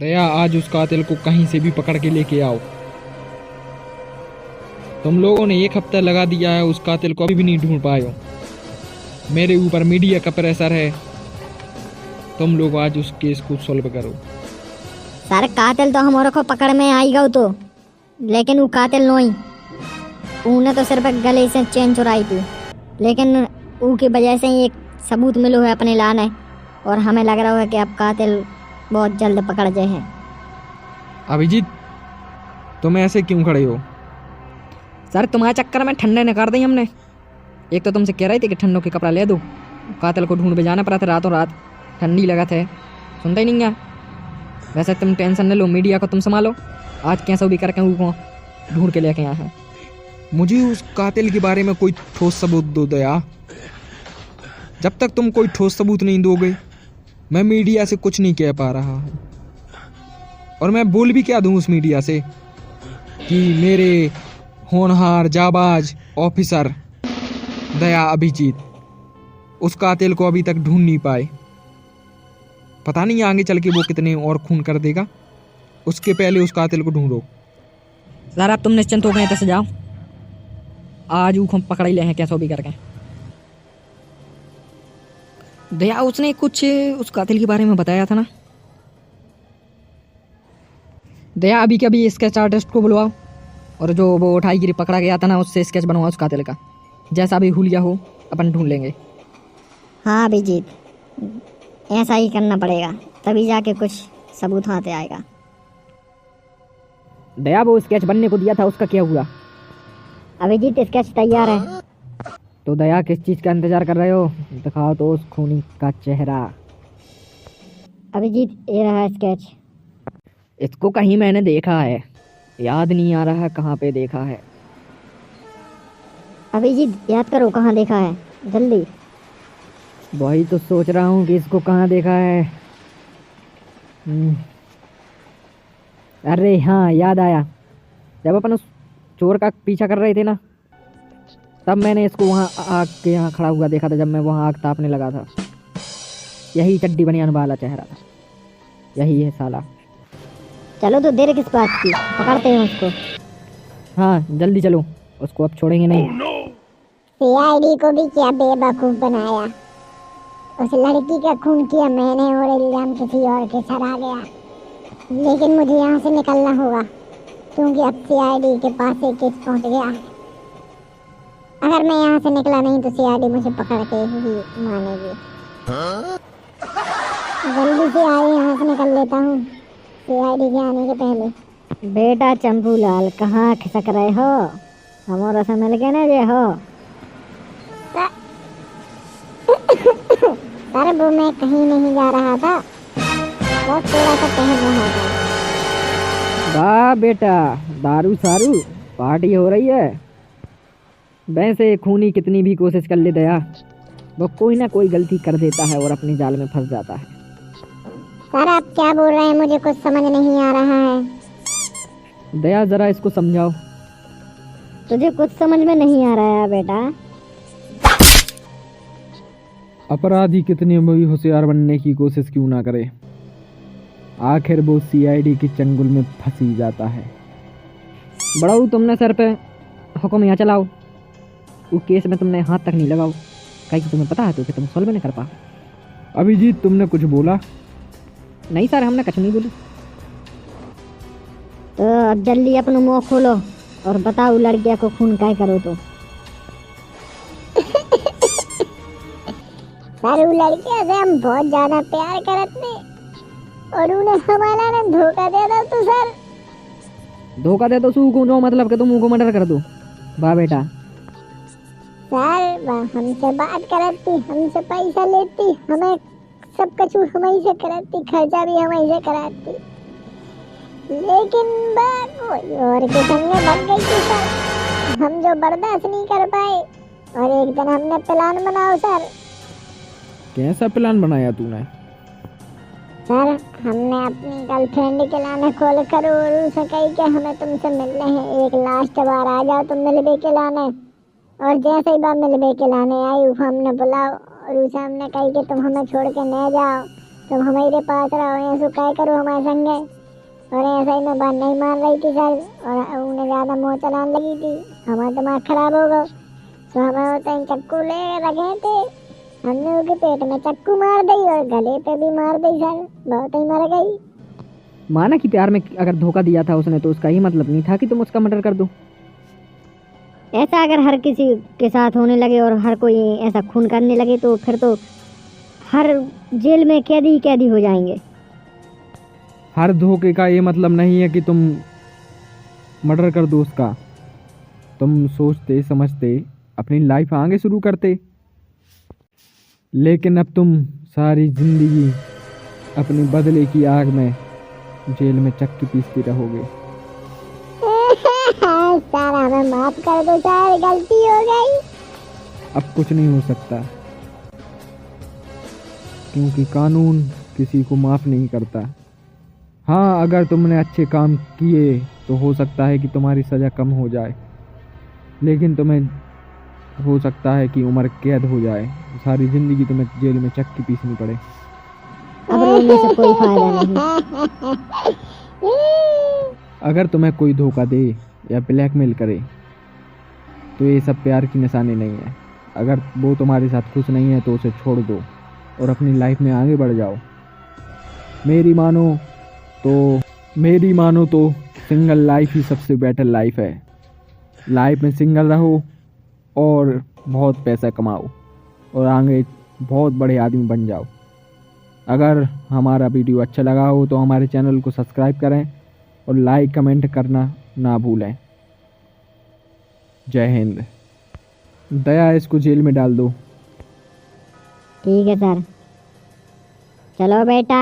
दया, आज उस कातिल को कहीं से भी पकड़ के लेके आओ। तुम लोगों ने 1 हफ्ता लगा दिया है, उस कातिल को अभी भी नहीं ढूंढ पाए हो। मेरे ऊपर मीडिया का प्रेशर है, तुम लोग आज उस केस को सॉल्व करो। सर कातिल तो हमारे को पकड़ में आई गयो तो, लेकिन वो कातिल नहीं, उने तो सिर्फ गले से चेन चुराई थी, लेकिन ऊ की वजह से ही एक सबूत मिलो है अपने लाने, और हमें लग रहा है कि अब कातिल बहुत जल्द पकड़ जाए हैं। अभिजीत, तुम ऐसे क्यों खड़े हो? सर तुम्हारे चक्कर में ठंडे न कर दी हमने। एक तो तुमसे कह रही थी कि ठंडों के कपड़ा ले दो, कातिल को ढूंढ पे जाना पड़ा था रातों रात, ठंडी लगा थे, सुनता ही नहीं है। वैसे तुम टेंशन न लो, मीडिया को तुम संभालो, आज कैसा भी करके वो ढूंढ के लेके आए हैं। मुझे उस कातिल के बारे में कोई ठोस सबूत दो दया। जब तक तुम कोई ठोस सबूत नहीं दोगे, मैं मीडिया से कुछ नहीं कह पा रहा हूँ। और मैं बोल भी क्या दूँ उस मीडिया से कि मेरे होनहार जाबाज ऑफिसर दया अभिजीत उस कातिल को अभी तक ढूंढ नहीं पाए। पता नहीं आगे चल के वो कितने और खून कर देगा। उसके पहले उस कातिल को ढूंढो। सर अब तुम निश्चिंत हो गए तो जाओ, आज वो पकड़ ही ले हैं कैसा भी करके। दया, उसने कुछ उस कातिल के बारे में बताया था ना। दया, अभी के अभी स्केच आर्टिस्ट को बुलवाओ, और जो वो उठाईगिरी पकड़ा गया था ना, उससे स्केच बनवाओ उस कातिल का। जैसा भी हुलिया हो अपन ढूंढ लेंगे। हाँ अभिजीत, ऐसा ही करना पड़ेगा, तभी जाके कुछ सबूत हाथ आएगा। दया, वो स्केच बनने को दिया था, उसका क्या हुआ? अभिजीत स्केच तैयार है। तो दया, किस चीज़ का इंतजार कर रहे हो? दिखाओ तो उस खूनी का चेहरा। अभिजीत ये रहा स्केच। इसको कहीं मैंने देखा है, याद नहीं आ रहा कहाँ पे देखा है। अभिजीत याद करो कहाँ देखा है, जल्दी। वही तो सोच रहा हूँ कि इसको कहाँ देखा है। अरे हाँ, याद आया। जब अपन उस चोर का पीछा कर रहे थे ना, तब मैंने इसको वहाँ आग के यहाँ खड़ा हुआ देखा था, जब मैं वहाँ आग तापने लगा था। यही चड्डी बनियान वाला चेहरा था, यही है साला। चलो तो देर किस बात की, पकड़ते हैं उसको। हाँ जल्दी चलो, उसको अब छोड़ेंगे नहीं। सीआईडी को भी क्या बेवकूफ बनाया। उस लड़की का खून किया मैंने और इल्जाम किसी और के सर आ गया। लेकिन मुझे यहाँ से निकलना होगा, क्योंकि अब सीआईडी के पास एक केस पहुँच गया है। अगर मैं यहाँ से निकला नहीं तो सीआईडी मुझे पकड़ के ही मानेगी। जल्दी से आए, यहाँ से निकल लेता हूँ सीआईडी के आने के पहले। बेटा चंपूलाल, कहाँ खिसक रहे हो? हमारा से मिल के ना जे हो। सर वो मैं कहीं नहीं जा रहा था, बस थोड़ा सा टहल रहा था। वाह बेटा, दारू सारू पार्टी हो रही है। वैसे खूनी कितनी भी कोशिश कर ले दया, वो कोई ना कोई गलती कर देता है और अपने जाल में फंस जाता है। सर आप क्या बोल रहे हैं, मुझे कुछ समझ नहीं आ रहा है। दया जरा इसको समझाओ। तुझे कुछ समझ में नहीं आ रहा है बेटा? अपराधी कितने भी होशियार बनने की कोशिश क्यों ना करे, आखिर वो सीआईडी के चंगुल में फंस ही जाता है। बड़ाऊ, तुमने सर पे हुक्म यहाँ चलाओ, वो केस में तुमने हाथ तक नहीं लगाओ, कहीं कि तुम्हें पता है तो कि तुम सॉल्व नहीं कर पाओ। अभिजीत, तुमने कुछ बोला? नहीं सर, हमने कुछ नहीं बोली। तो अब जल्दी अपना मुंह खोलो और बताओ लड़किया को खून काय करो तो। सर वो लड़किया से हम बहुत ज्यादा प्यार करते और उन्हें हमारा ने धोखा दे दो तो सर। धोखा दे दो सू को, जो मतलब कि तुम उनको मर्डर कर दो। वाह बेटा। सर वह हमसे बात करती, हमसे पैसा लेती, हमें सब कुछ हमें से कराती, खर्चा भी हमें से कराती, लेकिन बात कोई और के संग बन गई थी सर। हम जो बर्दाश्त नहीं कर पाए और एक दिन हमने प्लान बनाओ सर। कैसा प्लान बनाया तूने? सर हमने अपनी गर्लफ्रेंड के लाने कॉल करो और उसे कही कि हमें तुमसे मिलने हैं, एक लास्ट बार आ जाओ तुम मिलबे के लाने। और जैसे ही बार मिलबे के लाने आई हमने बुलाओ और उसे हमने कही कि तुम हमें छोड़ के न जाओ, तुम हमारे पास रहो, ऐसा क्या करो हमारे संगे। और ऐसा ही मैं बात नहीं मान रही थी सर, और उन्हें ज़्यादा मुँह चलाने लगी थी। हमारा दिमाग खराब हो गया, तो हमें होते ही चक्कू ले रखे थे, हमने उसके पेट में चक्कू मार दी और गले पे भी मार दी सर, बहुत ही मर गई। माना कि प्यार में अगर धोखा दिया था उसने तो उसका ही मतलब नहीं था कि तुम उसका मर्डर कर दो। ऐसा अगर हर किसी के साथ होने लगे और हर कोई ऐसा खून करने लगे तो फिर तो हर जेल में कैदी ही कैदी हो जाएंगे। हर धोखे का ये मतलब नहीं है कि तुम मर्डर कर दो उसका। तुम सोचते समझते अपनी लाइफ आगे शुरू करते, लेकिन अब तुम सारी जिंदगी अपने बदले की आग में जेल में चक्की पीसती रहोगे। सर हमें माफ कर दो सर, गलती हो गई। अब कुछ नहीं हो सकता, क्योंकि कानून किसी को माफ नहीं करता। हाँ, अगर तुमने अच्छे काम किए तो हो सकता है कि तुम्हारी सज़ा कम हो जाए, लेकिन तुम्हें हो सकता है कि उम्र कैद हो जाए, सारी ज़िंदगी तुम्हें जेल में चक्की पीसनी पड़े। अब रोने से कोई फायदा नहीं। अगर तुम्हें कोई धोखा दे या ब्लैकमेल करे तो ये सब प्यार की निशानी नहीं है। अगर वो तुम्हारे साथ खुश नहीं है तो उसे छोड़ दो और अपनी लाइफ में आगे बढ़ जाओ। मेरी मानो तो सिंगल लाइफ ही सबसे बेटर लाइफ है। लाइफ में सिंगल रहो और बहुत पैसा कमाओ और आगे बहुत बड़े आदमी बन जाओ। अगर हमारा वीडियो अच्छा लगा हो तो हमारे चैनल को सब्सक्राइब करें और लाइक कमेंट करना ना भूलें। जय हिंद। दया, इसको जेल में डाल दो। ठीक है सर, चलो बेटा।